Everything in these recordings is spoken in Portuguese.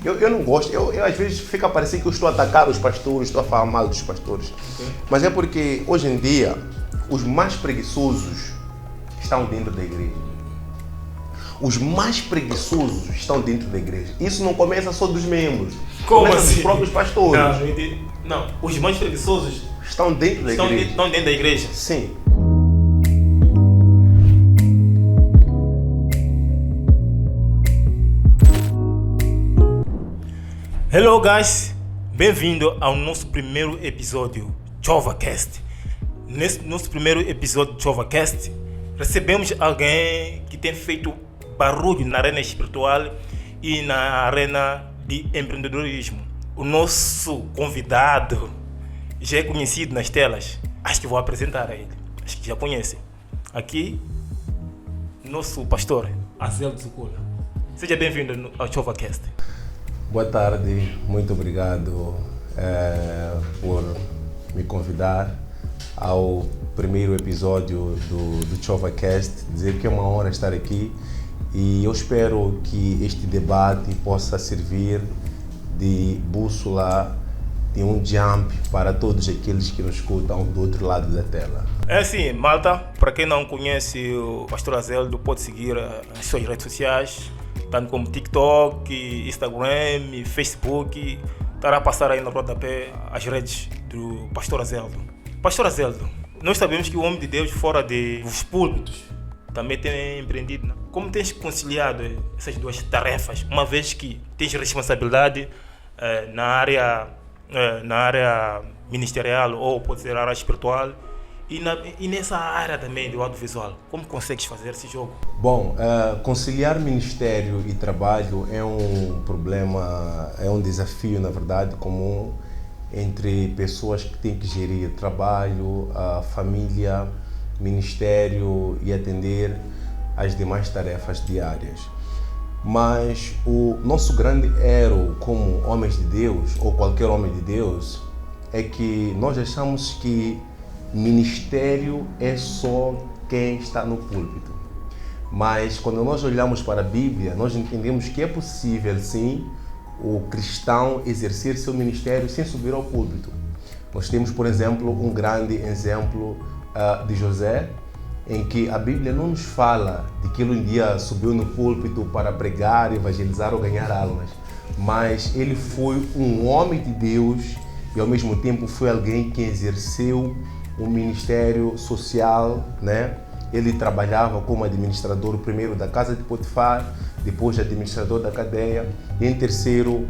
Eu não gosto, eu às vezes fica parecendo que eu estou a atacar os pastores, estou a falar mal dos pastores. Mas é porque hoje em dia os mais preguiçosos estão dentro da igreja. Os mais preguiçosos estão dentro da igreja. Isso não começa só dos membros. Como começa assim? dos próprios pastores. Não, os mais preguiçosos Estão dentro da igreja. estão dentro da igreja. Sim. Hello guys, bem-vindo ao nosso primeiro episódio ChovaCast. Nesse nosso primeiro episódio de ChovaCast, recebemos alguém que tem feito barulho na arena espiritual e na arena de empreendedorismo. O nosso convidado já é conhecido nas telas. Acho que vou apresentar a ele. Acho que já conhecem. Aqui, nosso pastor, Azeldo Zucula. Seja bem-vindo ao ChovaCast. Boa tarde, muito obrigado por me convidar ao primeiro episódio do ChovaCast. Dizer que é uma honra estar aqui e eu espero que este debate possa servir de bússola, de um jump para todos aqueles que nos escutam do outro lado da tela. É assim, malta, para quem não conhece o pastor Azeldo, pode seguir as suas redes sociais, tanto como TikTok, Instagram, Facebook. Estará a passar aí no rodapé as redes do pastor Azeldo. Pastor Azeldo, nós sabemos que o homem de Deus fora dos púlpitos também tem empreendido, né? Como tens conciliado essas duas tarefas, uma vez que tens responsabilidade na área ministerial ou pode ser área espiritual e nessa área também do audiovisual? Como consegues fazer esse jogo? Bom, conciliar ministério e trabalho é um problema, é um desafio, na verdade, comum entre pessoas que têm que gerir trabalho, a família, ministério e atender às demais tarefas diárias. Mas o nosso grande ero como homens de Deus, ou qualquer homem de Deus, é que nós achamos que ministério é só quem está no púlpito. Mas quando nós olhamos para a Bíblia, nós entendemos que é possível, sim, o cristão exercer seu ministério sem subir ao púlpito. Nós temos, por exemplo, um grande exemplo de José, em que a Bíblia não nos fala de que ele um dia subiu no púlpito para pregar, evangelizar ou ganhar almas, mas ele foi um homem de Deus e ao mesmo tempo foi alguém que exerceu um ministério social, né? Ele trabalhava como administrador primeiro da casa de Potifar, depois administrador da cadeia e em terceiro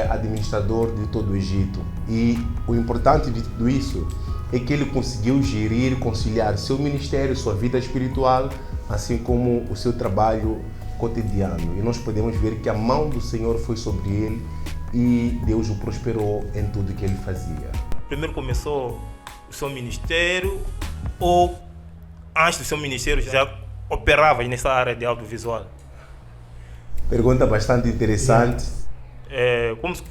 administrador de todo o Egito. E o importante de tudo isso é que ele conseguiu gerir, conciliar seu ministério, sua vida espiritual, assim como o seu trabalho cotidiano. E nós podemos ver que a mão do Senhor foi sobre ele e Deus o prosperou em tudo que ele fazia. Primeiro começou o seu ministério ou antes do seu ministério já operava nessa área de audiovisual? Pergunta bastante interessante.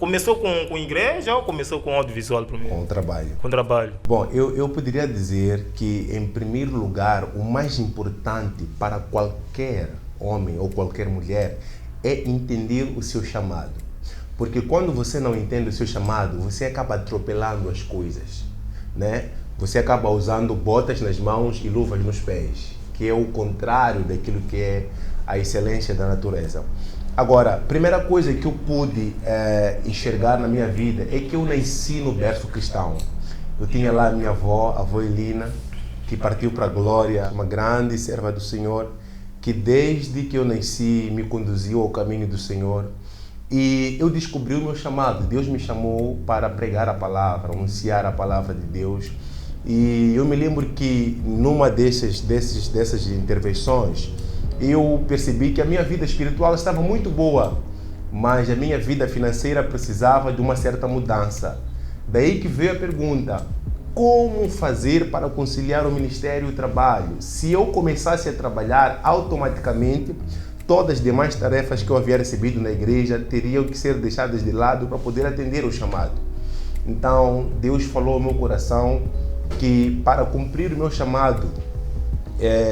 Começou com igreja ou começou com audiovisual primeiro? Com trabalho. Com trabalho. Bom, eu poderia dizer que, em primeiro lugar, o mais importante para qualquer homem ou qualquer mulher é entender o seu chamado. Porque quando você não entende o seu chamado, você acaba atropelando as coisas, né? Você acaba usando botas nas mãos e luvas nos pés, que é o contrário daquilo que é a excelência da natureza. Agora, a primeira coisa que eu pude enxergar na minha vida é que eu nasci no berço cristão. Eu tinha lá a minha avó, a avó Elina, que partiu para a glória, uma grande serva do Senhor, que desde que eu nasci me conduziu ao caminho do Senhor. E eu descobri o meu chamado. Deus me chamou para pregar a palavra, anunciar a palavra de Deus. E eu me lembro que numa dessas intervenções, eu percebi que a minha vida espiritual estava muito boa, mas a minha vida financeira precisava de uma certa mudança. Daí que veio a pergunta: como fazer para conciliar o ministério e o trabalho? Se eu começasse a trabalhar, automaticamente todas as demais tarefas que eu havia recebido na igreja teriam que ser deixadas de lado para poder atender o chamado. Então, Deus falou ao meu coração que para cumprir o meu chamado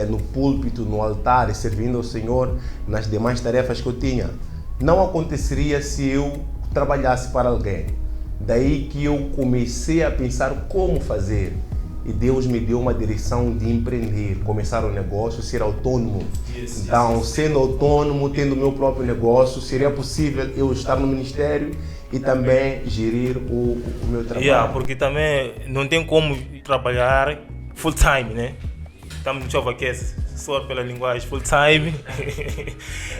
no púlpito, no altar e servindo ao Senhor nas demais tarefas que eu tinha, não aconteceria se eu trabalhasse para alguém. Daí que eu comecei a pensar como fazer. E Deus me deu uma direção de empreender, começar um negócio, ser autônomo. Então, sendo autônomo, tendo o meu próprio negócio, seria possível eu estar no ministério e também gerir o meu trabalho. Porque também não tem como trabalhar full time, né? Estamos no ChovaCast, só pela linguagem full time.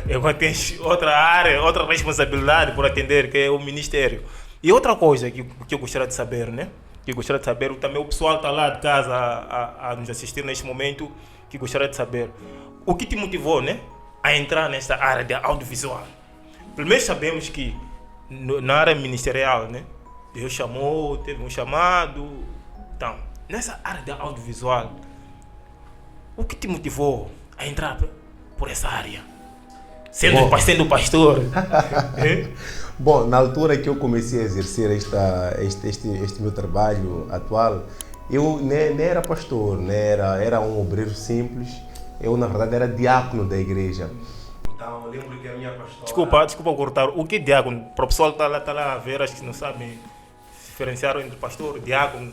Eu tenho outra área, outra responsabilidade por atender, que é o ministério. E outra coisa que eu gostaria de saber, né? Que eu gostaria de saber, também o pessoal está lá de casa a nos assistir neste momento, que gostaria de saber o que te motivou, né, a entrar nesta área de audiovisual. Primeiro sabemos que na área ministerial, né, Deus chamou, teve um chamado. Então, nessa área de audiovisual, o que te motivou a entrar por essa área? Sendo pastor. Bom, na altura que eu comecei a exercer este meu trabalho atual, eu nem era pastor, era um obreiro simples. Eu, na verdade, era diácono da igreja. Então, eu lembro que a minha pastora... Desculpa cortar. O que é diácono? Para o pessoal que está lá a ver, acho que não sabem diferenciar entre pastor e diácono.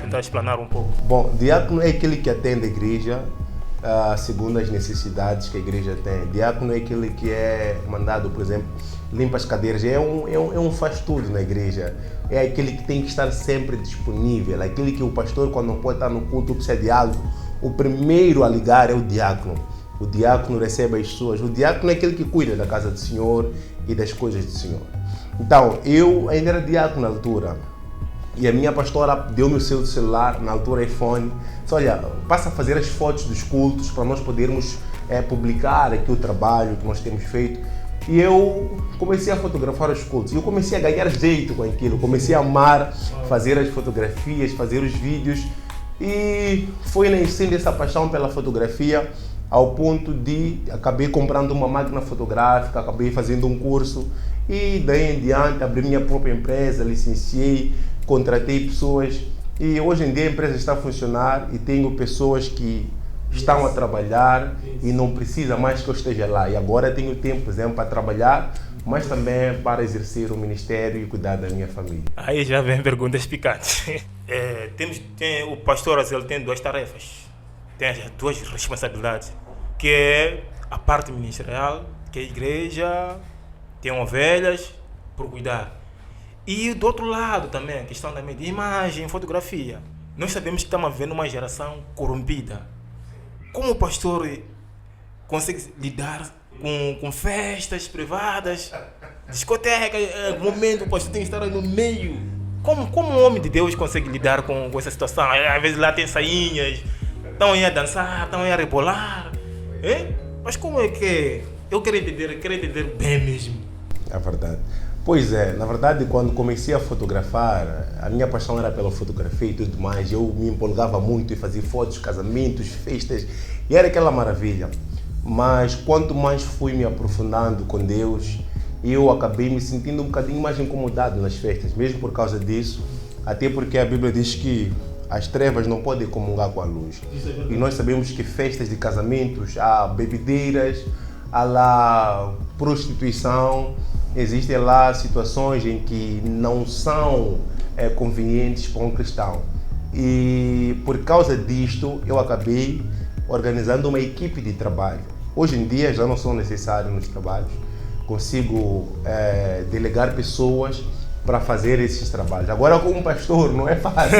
Tentar explanar um pouco. Bom, diácono é aquele que atende a igreja segundo as necessidades que a igreja tem. Diácono é aquele que é mandado, por exemplo, limpa as cadeiras. É um faz tudo na igreja. É aquele que tem que estar sempre disponível. Aquele que o pastor, quando não pode estar no culto, precisa de algo. O primeiro a ligar é o diácono. O diácono recebe as pessoas. O diácono é aquele que cuida da casa do Senhor e das coisas do Senhor. Então, eu ainda era diácono na altura. E a minha pastora deu-me o seu celular, na altura iPhone. Disse, olha, passa a fazer as fotos dos cultos para nós podermos publicar aqui o trabalho que nós temos feito. E eu comecei a fotografar os cultos. E eu comecei a ganhar jeito com aquilo. Comecei a amar fazer as fotografias, fazer os vídeos. E foi nascendo essa paixão pela fotografia ao ponto de acabei comprando uma máquina fotográfica, acabei fazendo um curso. E daí em diante abri minha própria empresa, licenciei, contratei pessoas e hoje em dia a empresa está a funcionar e tenho pessoas que estão a trabalhar e não precisa mais que eu esteja lá. E agora tenho tempo, por exemplo, para trabalhar, mas também para exercer o ministério e cuidar da minha família. Aí já vem perguntas picantes. O pastor ele tem duas tarefas, tem as duas responsabilidades, que é a parte ministerial, que a igreja tem ovelhas por cuidar. E do outro lado também, a questão também de imagem, fotografia. Nós sabemos que estamos vivendo uma geração corrompida. Como o pastor consegue lidar com festas privadas, discotecas, no momento o pastor tem que estar no meio? Como um homem de Deus consegue lidar com essa situação? Às vezes lá tem sainhas, estão aí a dançar, estão aí a rebolar. Mas como é que é? Eu quero entender bem mesmo. É verdade. Pois é, na verdade, quando comecei a fotografar, a minha paixão era pela fotografia e tudo mais. Eu me empolgava muito e fazia fotos, casamentos, festas, e era aquela maravilha. Mas quanto mais fui me aprofundando com Deus, eu acabei me sentindo um bocadinho mais incomodado nas festas, mesmo por causa disso, até porque a Bíblia diz que as trevas não podem comungar com a luz. E nós sabemos que festas de casamentos, há bebedeiras, há lá prostituição, existem lá situações em que não são convenientes para um cristão. E por causa disto, eu acabei organizando uma equipe de trabalho. Hoje em dia já não são necessários nos trabalhos. Consigo delegar pessoas para fazer esses trabalhos. Agora, como pastor, não é fácil,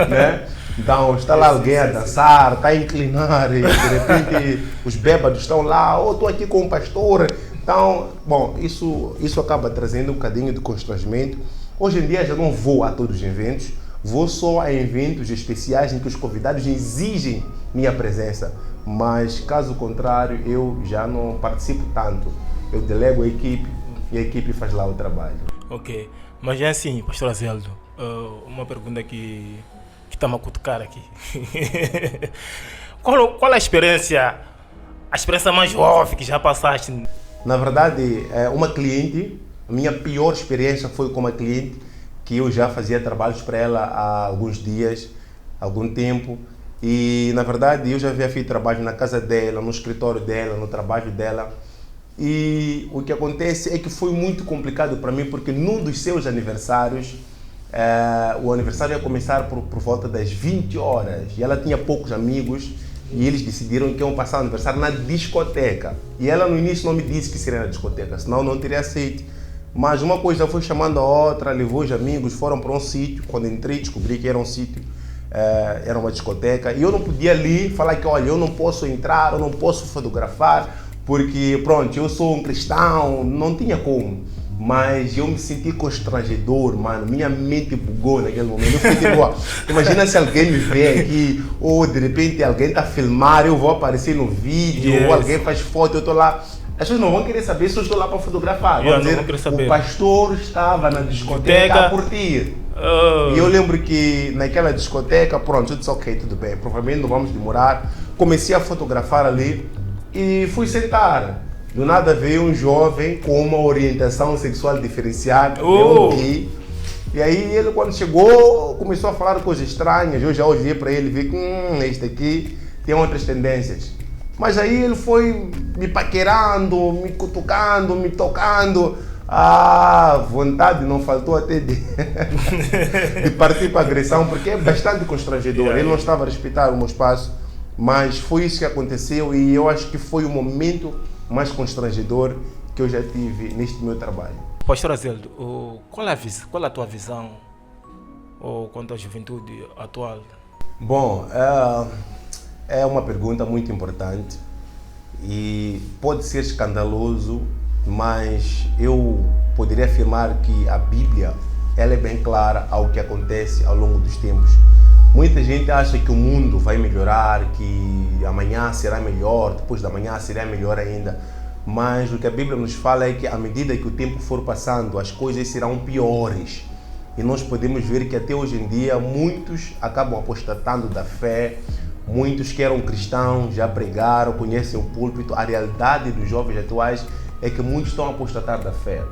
né? Então, está lá alguém a dançar, está a inclinar e de repente os bêbados estão lá, estou aqui com o pastor. Então, bom, isso acaba trazendo um bocadinho de constrangimento. Hoje em dia já não vou a todos os eventos, vou só a eventos especiais em que os convidados exigem minha presença. Mas, caso contrário, eu já não participo tanto. Eu delego a equipe e a equipe faz lá o trabalho. Ok, mas é assim, pastor Azeldo, uma pergunta que está-me a cutucar aqui. Qual a experiência mais jovem que já passaste? Na verdade, uma cliente, a minha pior experiência foi com uma cliente que eu já fazia trabalhos para ela há alguns dias, algum tempo. E, na verdade, eu já havia feito trabalho na casa dela, no escritório dela, no trabalho dela. E o que acontece é que foi muito complicado para mim, porque num dos seus aniversários, o aniversário ia começar por volta das 20 horas e ela tinha poucos amigos e eles decidiram que iam passar o aniversário na discoteca. E ela no início não me disse que seria na discoteca, senão não teria aceito. Mas uma coisa foi chamando a outra, levou os amigos, foram para um sítio. Quando entrei, descobri que era um sítio, era uma discoteca. E eu não podia ali falar que, olha, eu não posso entrar, eu não posso fotografar, porque, pronto, eu sou um cristão, não tinha como. Mas eu me senti constrangedor, mano. Minha mente bugou naquele momento. Eu fui tipo, imagina se alguém me vê aqui, ou de repente alguém está a filmar, eu vou aparecer no vídeo, ou alguém faz foto, eu estou lá. As pessoas não vão querer saber se eu estou lá para fotografar. Vão dizer, o pastor estava na discoteca a curtir. E eu lembro que naquela discoteca, pronto, eu disse, ok, tudo bem, provavelmente não vamos demorar. Comecei a fotografar ali e fui sentar. Do nada veio um jovem com uma orientação sexual diferenciada, gay. E aí ele, quando chegou, começou a falar coisas estranhas. Eu já olhei para ele e vi que este aqui tem outras tendências. Mas aí ele foi me paquerando, me cutucando, me tocando. Vontade não faltou até de partir para a agressão, porque é bastante constrangedor. Ele não estava a respeitar o meu espaço, mas foi isso que aconteceu e eu acho que foi o momento mais constrangedor que eu já tive neste meu trabalho. Pastor Azeldo, qual é a tua visão quanto à juventude atual? Bom, é uma pergunta muito importante e pode ser escandaloso, mas eu poderia afirmar que a Bíblia ela é bem clara ao que acontece ao longo dos tempos. Muita gente acha que o mundo vai melhorar, que amanhã será melhor, depois da manhã será melhor ainda. Mas o que a Bíblia nos fala é que à medida que o tempo for passando, as coisas serão piores. E nós podemos ver que até hoje em dia muitos acabam apostatando da fé, muitos que eram cristãos já pregaram, conhecem o púlpito. A realidade dos jovens atuais é que muitos estão a apostatar da fé.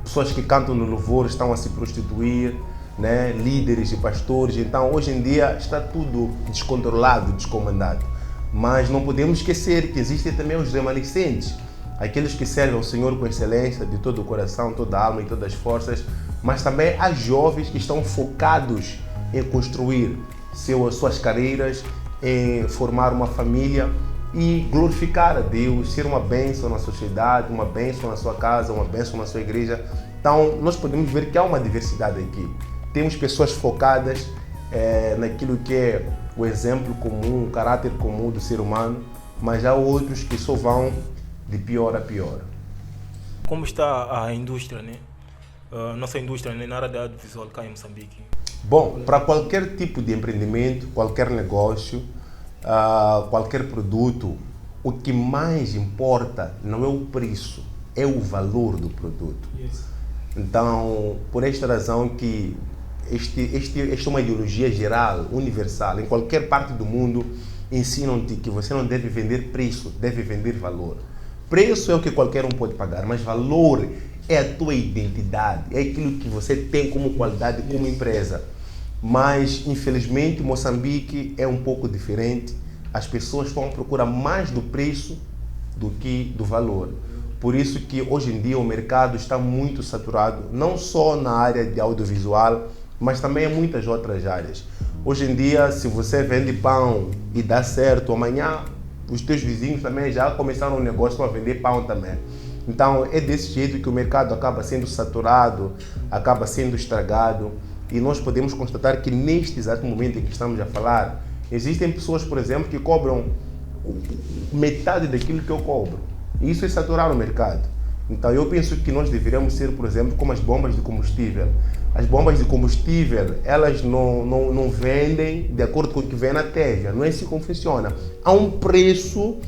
Pessoas que cantam no louvor estão a se prostituir, né? Líderes e pastores. Então hoje em dia está tudo descontrolado, descomandado. Mas não podemos esquecer que existem também os remanescentes, aqueles que servem ao Senhor com excelência de todo o coração, toda a alma e todas as forças, mas também há jovens que estão focados em construir suas carreiras, em formar uma família e glorificar a Deus, ser uma bênção na sociedade, uma bênção na sua casa, uma bênção na sua igreja. Então nós podemos ver que há uma diversidade aqui. Temos pessoas focadas naquilo que é o exemplo comum, o caráter comum do ser humano, mas há outros que só vão de pior a pior. Como está a indústria, né? Nossa indústria, né? Na área da audiovisual cá em Moçambique? Bom, para qualquer tipo de empreendimento, qualquer negócio, qualquer produto, o que mais importa não é o preço, é o valor do produto. Yes. Então, por esta razão que esta é uma ideologia geral, universal. Em qualquer parte do mundo ensinam-te que você não deve vender preço, deve vender valor. Preço é o que qualquer um pode pagar, mas valor é a tua identidade, é aquilo que você tem como qualidade, como empresa. Mas, infelizmente, Moçambique é um pouco diferente. As pessoas estão à procura mais do preço do que do valor. Por isso que hoje em dia o mercado está muito saturado, não só na área de audiovisual, mas também em muitas outras áreas. Hoje em dia, se você vende pão e dá certo, amanhã os teus vizinhos também já começaram um negócio a vender pão também. Então é desse jeito que o mercado acaba sendo saturado, acaba sendo estragado, e nós podemos constatar que neste exato momento em que estamos a falar, existem pessoas, por exemplo, que cobram metade daquilo que eu cobro. E isso é saturar o mercado. Então eu penso que nós deveríamos ser, por exemplo, como as bombas de combustível. As bombas de combustível, elas não vendem de acordo com o que vem na TV. Não é assim como funciona. Há um preço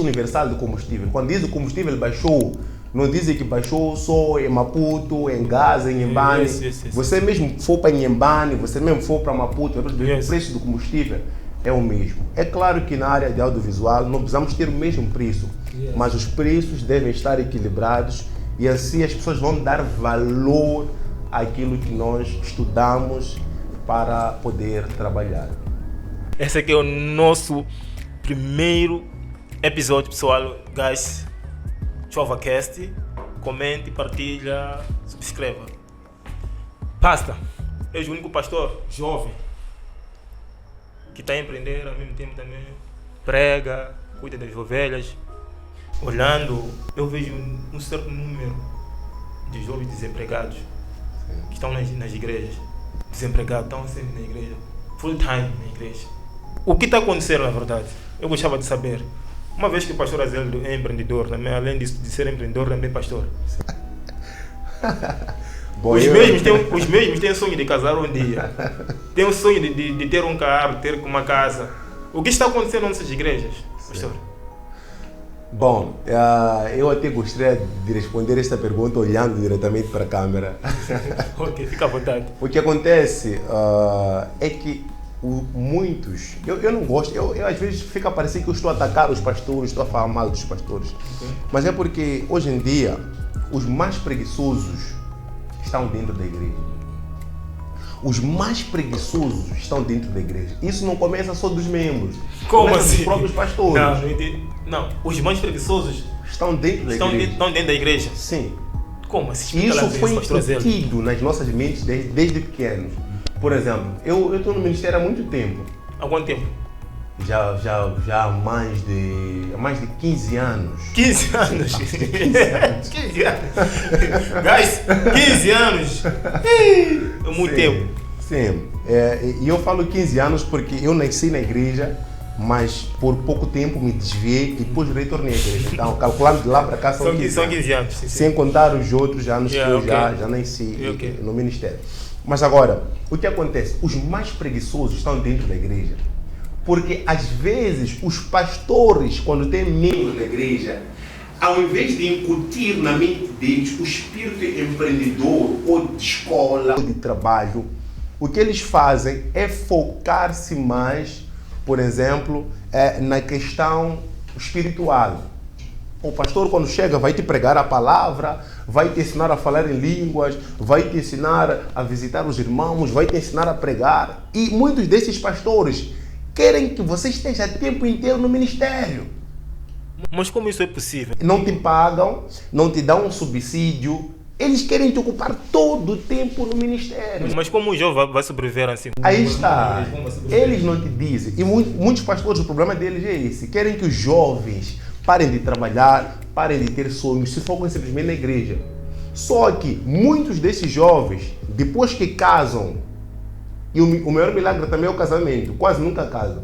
universal do combustível. Quando diz que o combustível baixou, não dizem que baixou só em Maputo, em Gaza, em Inhambane. Você mesmo for para Inhambane, você mesmo for para Maputo, o preço do combustível é o mesmo. É claro que na área de audiovisual não precisamos ter o mesmo preço, mas os preços devem estar equilibrados e assim as pessoas vão dar valor àquilo que nós estudamos para poder trabalhar. Esse aqui é o nosso primeiro episódio, pessoal. Guys, ChovaCast. Comente, partilha, subscreva. Pasta, és o único pastor jovem que está a empreender ao mesmo tempo também. Prega, cuida das ovelhas. Olhando, eu vejo um certo número de jovens desempregados que estão nas igrejas. Desempregados, estão sempre na igreja. Full time na igreja. O que está acontecendo na verdade? Eu gostava de saber. Uma vez que o pastor Azeldo é empreendedor, também, além de ser empreendedor, também é pastor. Bom, os mesmos têm sonho de casar um dia. Têm o sonho de ter um carro, ter uma casa. O que está acontecendo nessas igrejas, pastor? Bom, eu até gostaria de responder esta pergunta olhando diretamente para a câmera. Ok, fica à vontade. O que acontece é que muitos, eu não gosto, eu às vezes fica parecendo que eu estou a atacar os pastores, estou a falar mal dos pastores. Okay. Mas é porque hoje em dia os mais preguiçosos estão dentro da igreja. Os mais preguiçosos estão dentro da igreja. Isso não começa só dos membros. Como assim? Dos próprios pastores. Não entendi. Não, os mais preguiçosos estão dentro da igreja. Estão dentro da igreja? Sim. Como assim? Isso foi incutido nas nossas mentes desde pequenos. Por exemplo, eu estou no ministério há muito tempo. Há quanto tempo? Já há mais de 15 anos. 15 anos? Sim, 15 anos. 15 anos. Guys, 15 anos. É muito tempo. Sim. E eu falo 15 anos porque eu nasci na igreja, mas por pouco tempo me desviei e depois retornei à igreja. Então, calculando de lá para cá, são 15 anos. Sim, sem contar os outros anos que eu já nasci no ministério. Mas agora, o que acontece? Os mais preguiçosos estão dentro da igreja. Porque às vezes os pastores, quando têm membros da igreja, ao invés de incutir na mente deles o espírito empreendedor ou de escola ou de trabalho, o que eles fazem é focar-se mais, por exemplo, na questão espiritual. O pastor, quando chega, vai te pregar a palavra, vai te ensinar a falar em línguas, vai te ensinar a visitar os irmãos, vai te ensinar a pregar. E muitos desses pastores querem que você esteja o tempo inteiro no ministério. Mas como isso é possível? Não te pagam, não te dão um subsídio. Eles querem te ocupar todo o tempo no ministério. Mas como o jovem vai sobreviver assim? Aí está. Eles não te dizem. E muitos pastores, o problema deles é esse. Querem que os jovens parem de trabalhar, parem de ter sonhos, se focam simplesmente na igreja. Só que muitos desses jovens, depois que casam, e o maior milagre também é o casamento, quase nunca casam.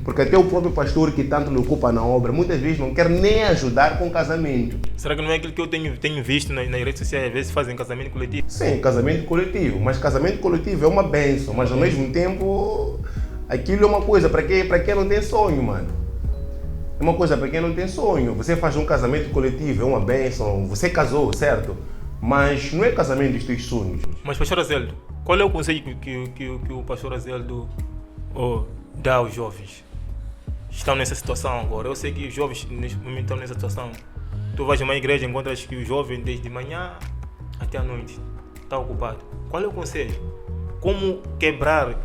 Porque até o próprio pastor que tanto lhe ocupa na obra, muitas vezes não quer nem ajudar com o casamento. Será que não é aquilo que eu tenho visto nas redes sociais, às vezes fazem casamento coletivo? Sim, casamento coletivo. Mas casamento coletivo é uma bênção, mas ao mesmo tempo, aquilo é uma coisa para quem não tem sonho, mano. É uma coisa para quem não tem sonho. Você faz um casamento coletivo, é uma bênção, você casou, certo? Mas não é casamento dos teus sonhos. Mas, pastor Azeldo, qual é o conselho que o pastor Azeldo dá aos jovens? Estão nessa situação agora. Eu sei que os jovens neste momento estão nessa situação. Tu vais a uma igreja e encontras que o jovem desde manhã até a noite está ocupado. Qual é o conselho? Como quebrar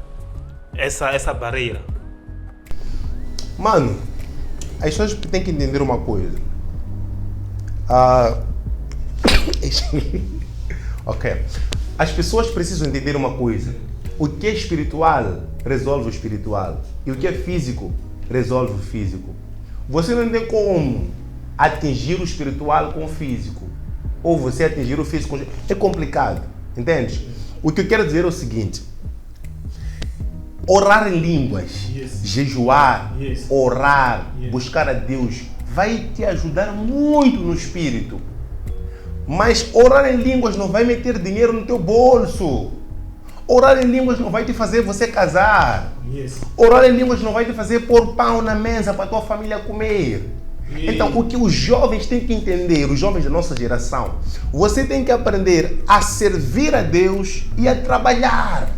essa barreira? Mano, as pessoas têm que entender uma coisa. Ok. As pessoas precisam entender uma coisa. O que é espiritual resolve o espiritual. E o que é físico resolve o físico. Você não tem como atingir o espiritual com o físico. Ou você atingir o físico com... É complicado. Entende? O que eu quero dizer é o seguinte. Orar em línguas, jejuar, orar, buscar a Deus, vai te ajudar muito no espírito. Mas orar em línguas não vai meter dinheiro no teu bolso. Orar em línguas não vai te fazer você casar. Orar em línguas não vai te fazer pôr pão na mesa para a tua família comer. Então, o que os jovens têm que entender, os jovens da nossa geração, você tem que aprender a servir a Deus e a trabalhar.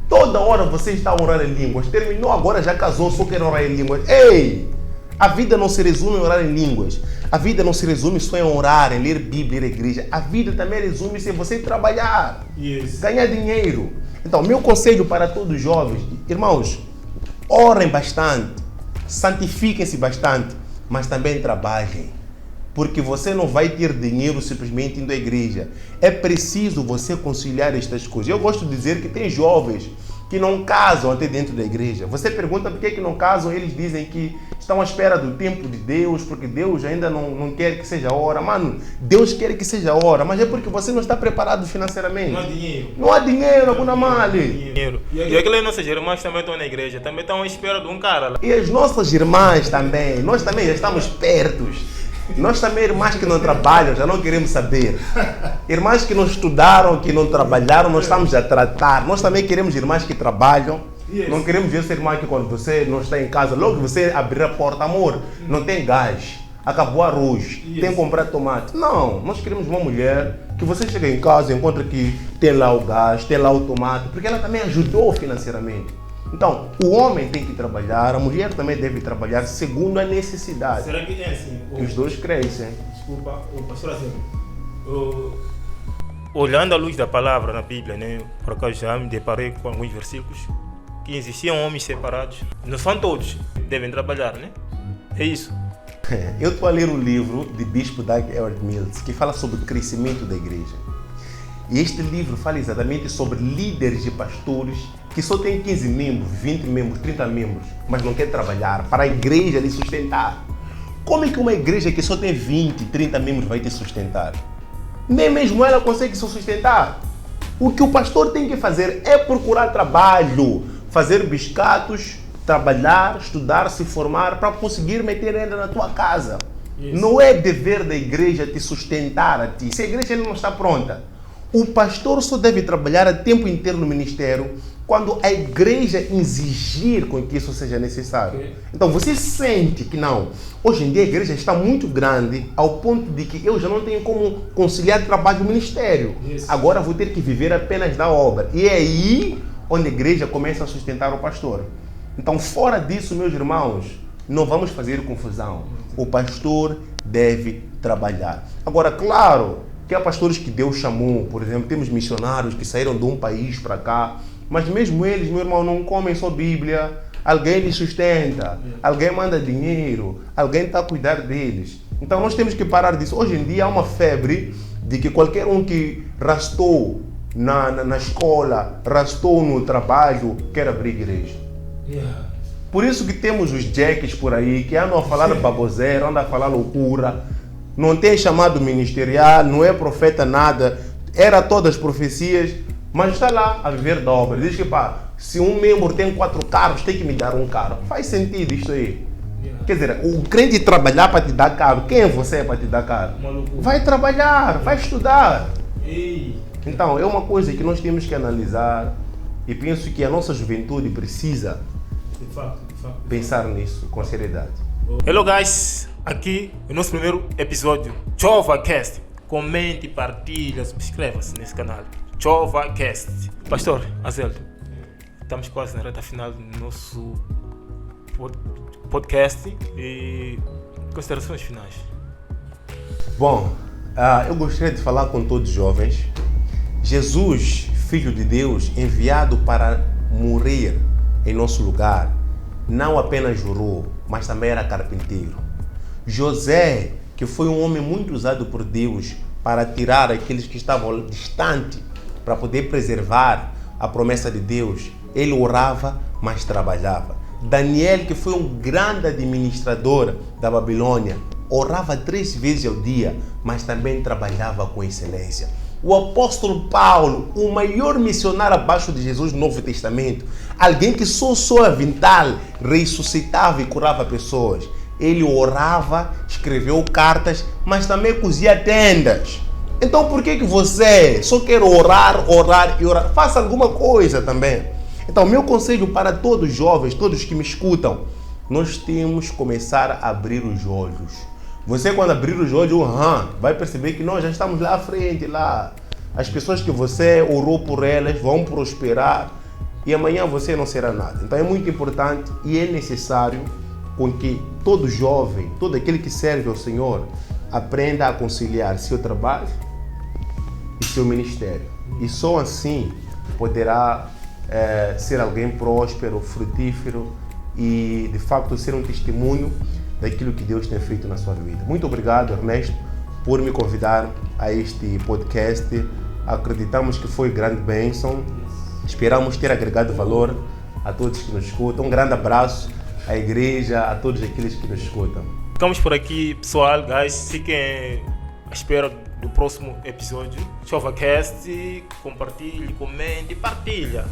Toda hora você está a orar em línguas. Terminou agora, já casou, só quer orar em línguas. Ei! A vida não se resume em orar em línguas. A vida não se resume só em orar, em ler Bíblia, ir à igreja. A vida também resume-se em você trabalhar, ganhar dinheiro. Então, meu conselho para todos os jovens, irmãos, orem bastante, santifiquem-se bastante, mas também trabalhem. porque você não vai ter dinheiro simplesmente indo à igreja. É preciso você conciliar estas coisas. Eu gosto de dizer que tem jovens que não casam até dentro da igreja. Você pergunta por que não casam, eles dizem que estão à espera do tempo de Deus, porque Deus ainda não quer que seja a hora. Mano, Deus quer que seja a hora, mas é porque você não está preparado financeiramente. Não há dinheiro. Não há dinheiro, alguma male. Dinheiro. E aquelas nossas irmãs também estão na igreja, também estão à espera de um cara lá. E as nossas irmãs também, nós também já estamos pertos. Nós também, irmãs que não trabalham, já não queremos saber. Irmãs que não estudaram, que não trabalharam, nós estamos a tratar. Nós também queremos irmãs que trabalham. Não queremos ver essa irmã que quando você não está em casa, logo que você abrir a porta, amor, não tem gás, acabou o arroz, tem que comprar tomate. Não, nós queremos uma mulher que você chega em casa e encontra que tem lá o gás, tem lá o tomate, porque ela também ajudou financeiramente. Então, o homem tem que trabalhar, a mulher também deve trabalhar segundo a necessidade. Será que é assim? Que os dois crescem. Desculpa, o pastor assim, olhando à luz da palavra na Bíblia, né? Por acaso já me deparei com alguns versículos que existiam homens separados. Não são todos, devem trabalhar, né? É isso. Eu estou a ler o livro de Bispo Doug Edward Mills, que fala sobre o crescimento da igreja. E este livro fala exatamente sobre líderes e pastores que só tem 15 membros, 20 membros, 30 membros, mas não quer trabalhar para a igreja lhe sustentar. Como é que uma igreja que só tem 20, 30 membros vai te sustentar? Nem mesmo ela consegue se sustentar. O que o pastor tem que fazer é procurar trabalho, fazer biscatos, trabalhar, estudar, se formar para conseguir meter renda na tua casa. Isso. Não é dever da igreja te sustentar a ti. Se a igreja não está pronta, o pastor só deve trabalhar a tempo inteiro no ministério quando a igreja exigir com que isso seja necessário. Okay. Então você sente que não. Hoje em dia a igreja está muito grande ao ponto de que eu já não tenho como conciliar trabalho e ministério. Isso. Agora vou ter que viver apenas da obra. E é aí onde a igreja começa a sustentar o pastor. Então fora disso, meus irmãos, não vamos fazer confusão. O pastor deve trabalhar. Agora, claro, que há pastores que Deus chamou, por exemplo, temos missionários que saíram de um país para cá, mas mesmo eles, meu irmão, não comem só Bíblia, alguém lhes sustenta, alguém manda dinheiro, alguém está a cuidar deles. Então nós temos que parar disso. Hoje em dia há uma febre de que qualquer um que rastou na escola, rastou no trabalho, quer abrir igreja. Por isso que temos os jacks por aí, que andam a falar baboseira, andam a falar loucura, não tem chamado ministerial, não é profeta nada, era todas as profecias, mas está lá a viver da obra. Diz que se um membro tem 4 carros, tem que me dar um carro. Faz sentido isso aí. Quer dizer, o crente trabalhar para te dar carro, quem é você para te dar carro? Vai trabalhar, vai estudar. Então, é uma coisa que nós temos que analisar e penso que a nossa juventude precisa pensar nisso com seriedade. Hello guys, aqui o nosso primeiro episódio, ChovaCast. Comente, partilha, subscreva-se nesse canal, ChovaCast. Pastor Azeldo, estamos quase na reta final do nosso podcast e considerações finais. Bom, eu gostaria de falar com todos os jovens. Jesus, Filho de Deus, enviado para morrer em nosso lugar, não apenas jurou, mas também era carpinteiro. José, que foi um homem muito usado por Deus para tirar aqueles que estavam distantes, para poder preservar a promessa de Deus, ele orava, mas trabalhava. Daniel, que foi um grande administrador da Babilônia, orava 3 vezes ao dia, mas também trabalhava com excelência. O apóstolo Paulo, o maior missionário abaixo de Jesus no Novo Testamento, alguém que só sua avental ressuscitava e curava pessoas. Ele orava, escreveu cartas, mas também cosia tendas. Então por que você só quer orar, orar e orar? Faça alguma coisa também. Então meu conselho para todos os jovens, todos que me escutam, nós temos que começar a abrir os olhos. Você quando abrir os olhos, vai perceber que nós já estamos lá à frente, lá. As pessoas que você orou por elas vão prosperar e amanhã você não será nada. Então é muito importante e é necessário com que todo jovem, todo aquele que serve ao Senhor, aprenda a conciliar seu trabalho e seu ministério. E só assim poderá ser alguém próspero, frutífero e de facto ser um testemunho daquilo que Deus tem feito na sua vida. Muito obrigado, Ernesto, por me convidar a este podcast. Acreditamos que foi grande bênção. Esperamos ter agregado valor a todos que nos escutam. Um grande abraço à igreja, a todos aqueles que nos escutam. Ficamos por aqui, pessoal. Guys, fiquem à espera do próximo episódio. ChovaCast, compartilhe, comente, partilha.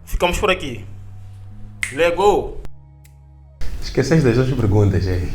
Ficamos por aqui. Let's go! Esqueceste das outras perguntas aí.